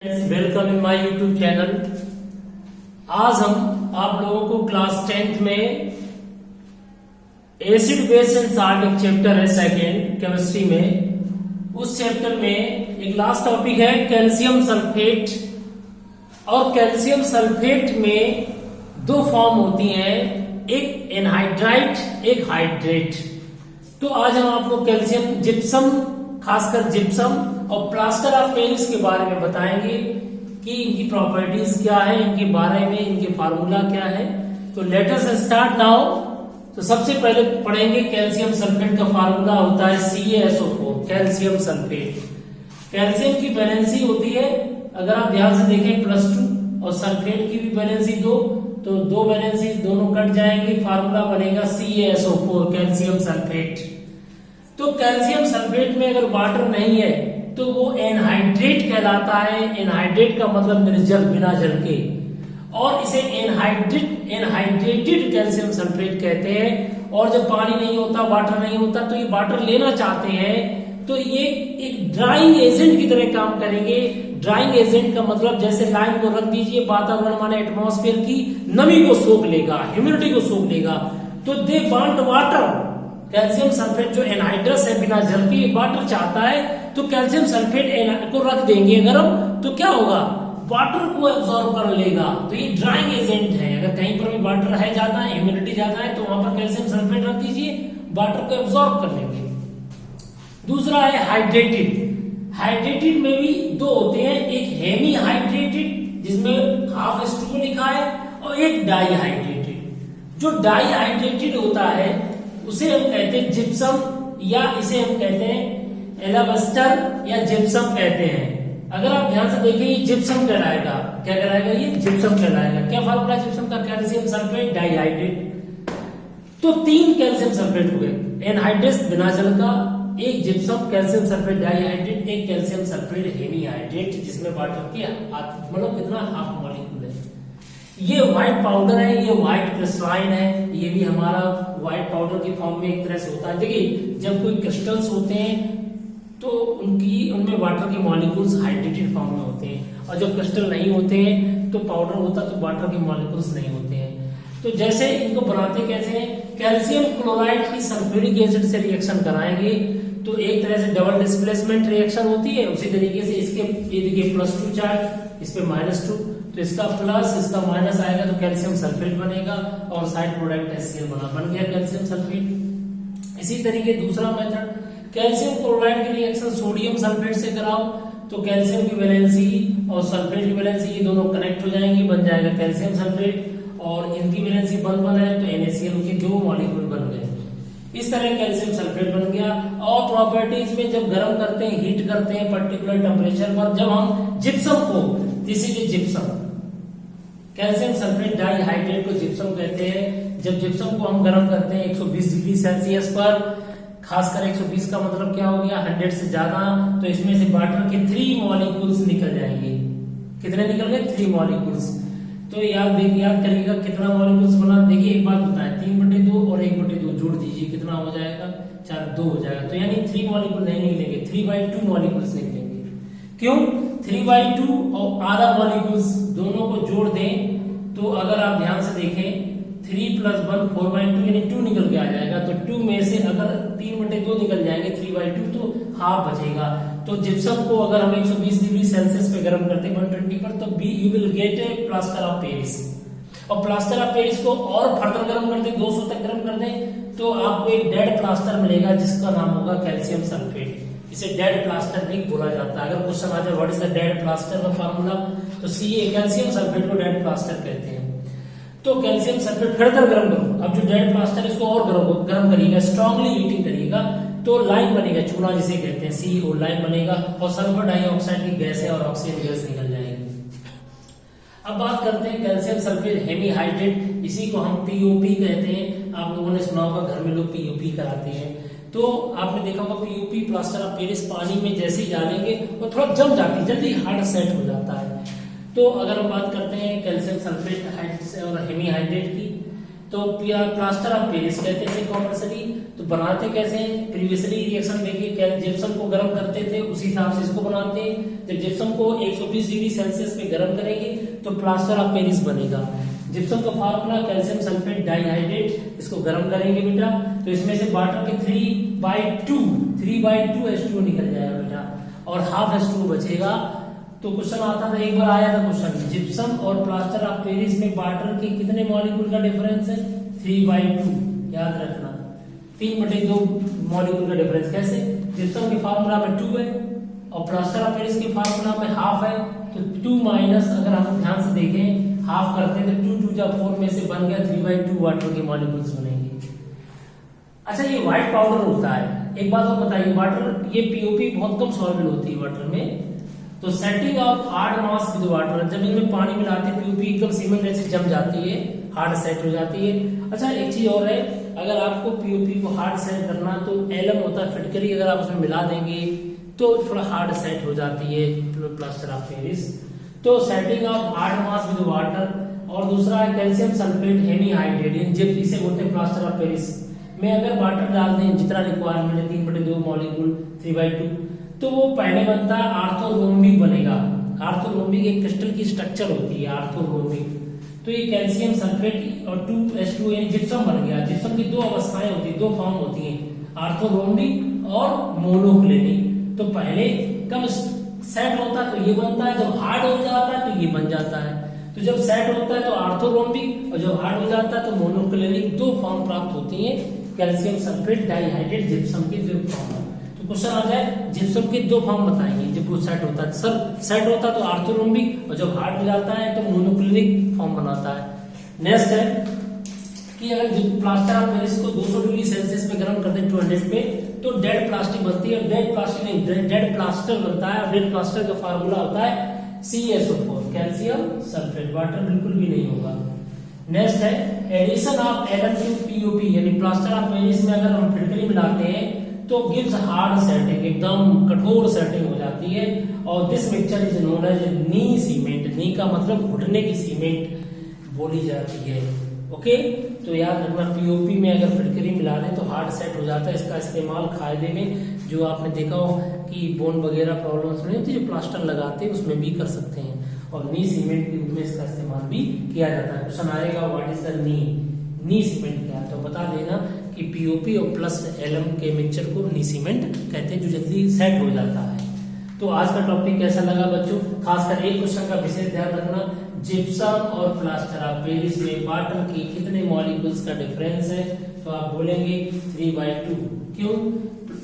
Welcome in my YouTube channel. आज हम आप लोगों को क्लास 10th में एसिड बेस एंड साल्ट एक चैप्टर है सेकेंड केमिस्ट्री में। उस चैप्टर में एक लास्ट टॉपिक है कैल्शियम सल्फेट। और कैल्शियम सल्फेट में दो फॉर्म होती हैं, एक एनहाइड्राइट एक हाइड्रेट। तो आज हम आपको कैल्शियम जिप्सम, खासकर जिप्सम और प्लास्टर ऑफ पेरिस के बारे में बताएंगे कि इनकी प्रॉपर्टीज क्या है, इनके बारे में इनके फार्मूला क्या है। तो लेट अस स्टार्ट नाउ। तो सबसे पहले पढ़ेंगे कैल्शियम सल्फेट का फार्मूला होता है CaSO4 कैल्शियम सल्फेट। कैल्शियम की वैलेंसी होती है, अगर आप ध्यान से देखें, +2 और सल्फेट की भी वैलेंसी 2, तो दो वैलेंसी दोनों कट जाएंगे, फार्मूला बनेगा CaSO4 कैल्शियम सल्फेट। तो कैल्शियम सल्फेट में अगर वाटर नहीं है तो वो एनहाइड्रेट कहलाता है। एनहाइड्रेट का मतलब निर्जल, बिना जल के, और इसे एनहाइड्रेटेड कैल्शियम सल्फेट कहते हैं। और जब पानी नहीं होता, वाटर नहीं होता, तो ये वाटर लेना चाहते हैं तो ये एक ड्राइंग एजेंट की तरह काम करेंगे। ड्राइंग एजेंट का मतलब जैसे लाइम को रख दीजिए, वातावरण माने एटमॉस्फेयर की नमी को सोख लेगा, ह्यूमिडिटी को सोख लेगा। तो they want water. Calcium sulphate जो एनहाइड्रस है, बिना जल के, वाटर चाहता है, तो कैल्शियम सल्फेट को रख देंगे अगर हम, तो क्या होगा, वाटर को एब्जॉर्ब कर लेगा। तो ये ड्राइंग एजेंट है। अगर कहीं पर भी वाटर है ज्यादा, ह्यूमिडिटी ज्यादा है, तो वहां पर कैल्शियम सल्फेट रख दीजिए, वाटर को एब्जॉर्ब कर लेंगे। दूसरा है हाइड्रेटेड। हाइड्रेटेड में भी दो होते हैं, एक हेमी हाइड्रेटेड जिसमें H2O लिखा है, और एक डाईहाइड्रेटेड। जो डाईहाइड्रेटेड होता है उसे हम कहते हैं जिप्सम, या इसे हम कहते हैं एलाबस्टर या जिप्सम कहते हैं। अगर आप ध्यान से देखिए, ये जिप्सम कहलाएगा। क्या कहलाएगा? ये जिप्सम कहलाएगा। क्या फार्मूला जिप्सम का? Calcium sulphate dihydrate. तो 3 कैल्शियम सल्फेट हो गए, एनहाइड्रेट बिना जल का, एक जिप्सम कैल्शियम सल्फेट डाईहाइड्रेट, एक कैल्शियम सल्फेट हेमी हाइड्रेट जिसमें वाटर की मतलब कितना, हाफ मॉलिक्यूल है। ये व्हाइट पाउडर है, ये व्हाइट क्रिस्टलाइन है, ये भी हमारा व्हाइट पाउडर की फॉर्म में एक तरह से होता है। देखिए, जब कोई क्रिस्टल्स होते हैं तो उनमें वाटर के मॉलिक्यूल्स हाइड्रेटेड फॉर्म में होते हैं, और जब क्रिस्टल नहीं होते हैं तो पाउडर होता तो वाटर के मॉलिक्यूल्स नहीं होते हैं। तो जैसे इनको बनाते कैसे हैं, कैल्शियम क्लोराइड की सल्फ्यूरिक एसिड से रिएक्शन कराएंगे तो एक तरह से डबल डिस्प्लेसमेंट रिएक्शन होती है। उसी तरीके से इसके ये देखिए +2 चार्ज, इस पे -2, तो इसका प्लस इसका माइनस आएगा तो कैल्शियम सल्फेट बनेगा, और साइड प्रोडक्ट HCl बन गया कैल्शियम सल्फेट। इसी तरीके दूसरा मेथड, कैल्शियम क्लोराइड की रिएक्शन सोडियम सल्फेट से कराओ तो कैल्शियम की वैलेंसी और सल्फेट की वैलेंसी ये दोनों कनेक्ट हो जाएंगी, बन जाएगा कैल्शियम सल्फेट, और इनकी वैलेंसी 1 है तो NaCl के 2 मॉलिक्यूल बन गए। इस तरह कैल्शियम सल्फेट बन गया। और प्रॉपर्टीज में जब गर्म करते हैं, हीट करते हैं पर्टिकुलर टेम्परेचर पर, जब हम जिप्सम को, इसीलिए जिप्सम, कैल्शियम सल्फेट डाईहाइड्रेट को जिप्सम कहते हैं। जब जिप्सम को हम गर्म करते हैं 120 डिग्री सेल्सियस पर, खासकर 120 का मतलब क्या हो गया, 100 से ज्यादा, तो इसमें से वाटर के 3 मॉलिक्यूल्स निकल जाएंगे। कितने निकल गए? 3 मॉलिक्यूल्स। तो याद करिएगा कितना मॉलिक्यूल्स बना। देखिए एक बात बताएं, 3/2 और 1/2 जोड़ दीजिए, कितना हो जाएगा? 2 हो जाएगा। तो यानी 3 मॉलिक्यूल नहीं निकलेंगे, 3/2 मॉलिक्यूल्स निकलेंगे। क्यों? 3/2 और आधा मॉलिक्यूल्स दोनों को जोड़ दें तो अगर आप ध्यान से देखें, 3 + 1 4/2 यानी 2 निकल के आ जाएगा। तो 2 में से अगर 3/2 निकल जाएंगे, 3/2, तो हाफ बचेगा। तो जिप्सम को अगर हम 120 डिग्री सेल्सियस पे गर्म करते हैं 120 पर, तो you will get A plaster of Paris. और प्लास्टर ऑफ पेरिस को और फर्दर गर्म कर दें, 200 तक गर्म कर दें, तो आपको एक डेड प्लास्टर मिलेगा जिसका नाम होगा कैल्शियम सल्फेट। इसे डेड प्लास्टर भी बोला जाता है। अगर क्वेश्चन आ जाए what is the dead plaster का फार्मूला, तो कैल्शियम सल्फेट को डेड प्लास्टर कहते हैं। तो कैल्शियम सल्फेट फर्दर गर्म करो। अब जो डेड प्लास्टर है इसको और गर्म करिएगा, स्ट्रांगली हीटिंग करिएगा, तो लाइन बनेगा, चूना जिसे कहते हैं, CO लाइन बनेगा, और सल्फर डाइऑक्साइड की गैस है और ऑक्सीजन गैस निकल जाएगी। अब बात करते हैं कैल्शियम सल्फेट हेमी हाइड्रेट, इसी को हम POP कहते हैं। आप लोगों ने सुना होगा, घर में लोग POP कराते हैं। तो आपने देखा होगा POP प्लास्टर ऑफ पेरिस पानी में जैसे ही डालेंगे वो थोड़ा जम जाती है, जल्दी हार्ड सेट हो जाता है। तो अगर हम बात करते हैं कैल्शियम सल्फेट और हेमी हाइड्रेट की, तो प्लास्टर ऑफ पेरिस कहते थे कंपल्सरी। तो बनाते कैसे हैं, प्रीवियसली रिएक्शन देखिए, जिप्सम को गर्म करते थे उसी हिसाब से इसको बनाते हैं। जब जिप्सम को 120 डिग्री सेल्सियस पे गर्म करेंगे तो प्लास्टर ऑफ पेरिस बनेगा। जिप्सम का फार्मूला कैल्शियम सल्फेट डाइहाइड्रेट, इसको गर्म करेंगे बेटा तो इसमें से वाटर के 3/2 H2O निकल जाएगा बेटा और हाफ H2O बचेगा। तो क्वेश्चन आता था, एक बार आया था क्वेश्चन, जिप्सम और प्लास्टर ऑफ पेरिस में वाटर के कितने मॉलिक्यूल का डिफरेंस है, 3/2। याद रखना 3/2 मॉलिक्यूल का डिफरेंस। कैसे, जिप्सम के फार्मूला में 2 है और प्लास्टर ऑफ पेरिस के फार्मूला में हाफ है। तो 2 माइनस, अगर हम ध्यान से देखें हाफ करते हैं तो 2 2 जा 4 में से बन गया 3/2 वाटर के मॉलिक्यूल्स बनेंगे। अच्छा, ये व्हाइट पाउडर होता है। एक बात और बताइए, वाटर ये पीओपी बहुत कम सॉल्युबल होती है वाटर में। तो setting of hard mass with water, जब इनमें पानी मिलाते पीओपी एकदम सीमेंट जैसे जम जाती है, हार्ड सेट हो जाती है। अच्छा, एक चीज और है, अगर आपको पीओपी को हार्ड सेट करना तो एलम होता है फिटकरी, अगर आप उसमें मिला देंगे तो थोड़ा हार्ड सेट हो जाती है प्लास्टर ऑफ पेरिस। तो setting of hard mass with water, और दूसरा है कैल्शियम सल्फेट हेमी हाइड्रेट, जब इसे बोलते हैं प्लास्टर ऑफ पेरिस में अगर वाटर डाल दें जितना रिक्वायरमेंट है 3/2 मॉलिक्यूल 3/2, तो वो पहले बनता है आर्थोरोम्बिक बनेगा। आर्थोरोम्बिक एक क्रिस्टल की स्ट्रक्चर होती है आर्थोरोम्बिक। तो ये कैल्शियम सल्फेट और 2H2 यानी जिप्सम बन गया। जिप्सम की 2 अवस्थाएं होती है, 2 फॉर्म होती हैं, आर्थोरोम्बिक और मोनोक्लिनिक। तो पहले कब सेट होता है तो ये बनता है, जब हार्ड हो जाता है तो ये बन जाता है। तो जब सेट होता है तो आर्थोरोम्बिक और जब हार्ड हो जाता है तो मोनोक्लिनिक, 2 फॉर्म प्राप्त होती है कैल्शियम सल्फेट डाइहाइड्रेट जिप्सम की 2 फॉर्म। तो क्वेश्चन आ जाए जिप्सम के 2 फॉर्म बताइए जब वो सेट होता है। सर सेट होता है तो आर्थोरोम्बिक और जब हार्ड हो जाता है तो मोनोक्लिनिक फॉर्म बनाता है। नेक्स्ट है कि अगर प्लास्टर ऑफ पेरिस को 200 डिग्री सेल्सियस पे गर्म करते हैं 200 पे, तो डेड प्लास्टिक बनती है। डेड प्लास्टिक नहीं, डेड प्लास्टर बनता है। और डेड प्लास्टर का फार्मूला होता है CaSO4, कैल्शियम सल्फेट, वाटर बिल्कुल भी नहीं होगा। नेक्स्ट है addition of Lm to POP, यानी प्लास्टर ऑफ पेरिस में अगर हम फिटकरी मिलाते हैं तो गिव्स हार्ड सेटिंग, एकदम कठोर सेटिंग हो जाती है। और this mixture is known as knee cement. Knee का मतलब घुटने की सीमेंट बोली जाती है। ओके, तो याद रखना पीओपी में अगर फिटकरी मिला दें तो हार्ड सेट हो जाता है। इसका इस्तेमाल कायदे में, जो आपने देखा हो कि बोन वगैरह प्रॉब्लम्स नहीं होती, जो प्लास्टर लगाते हैं उसमें भी कर सकते हैं। और नी सीमेंट के रूप में इसका इस्तेमाल भी किया जाता है। क्वेश्चन आएगा what is the knee cement क्या है, तो बता देना कि पीओपी और प्लस एलम के मिक्सचर को नी सीमेंट कहते हैं, जो जल्दी सेट हो जाता है। तो आज का टॉपिक कैसा लगा बच्चों, खासकर एक क्वेश्चन का विशेष ध्यान रखना, जिप्सम और प्लास्टर ऑफ पेरिस में वाटर की कितने मॉलिक्यूल्स का डिफरेंस है, तो आप बोलेंगे 3/2। क्यों,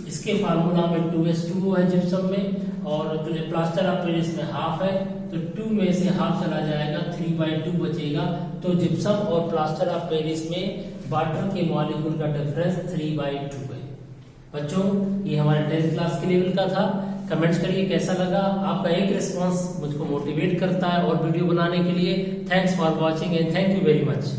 इसके फार्मूला में 2H2O है जिप्सम में, और प्लास्टर ऑफ पेरिस में हाफ है, तो 2 में से हाफ चला जाएगा, 3/2 बचेगा। तो जिप्सम और प्लास्टर ऑफ पेरिस में वाटर के मॉलिक्यूल का डिफरेंस 3/2 है। बच्चों, ये हमारे 10th क्लास के लेवल का था। कमेंट्स करिए कैसा लगा, आपका एक रिस्पांस मुझको मोटिवेट करता है और वीडियो बनाने के लिए। Thanks for watching and thank you very much.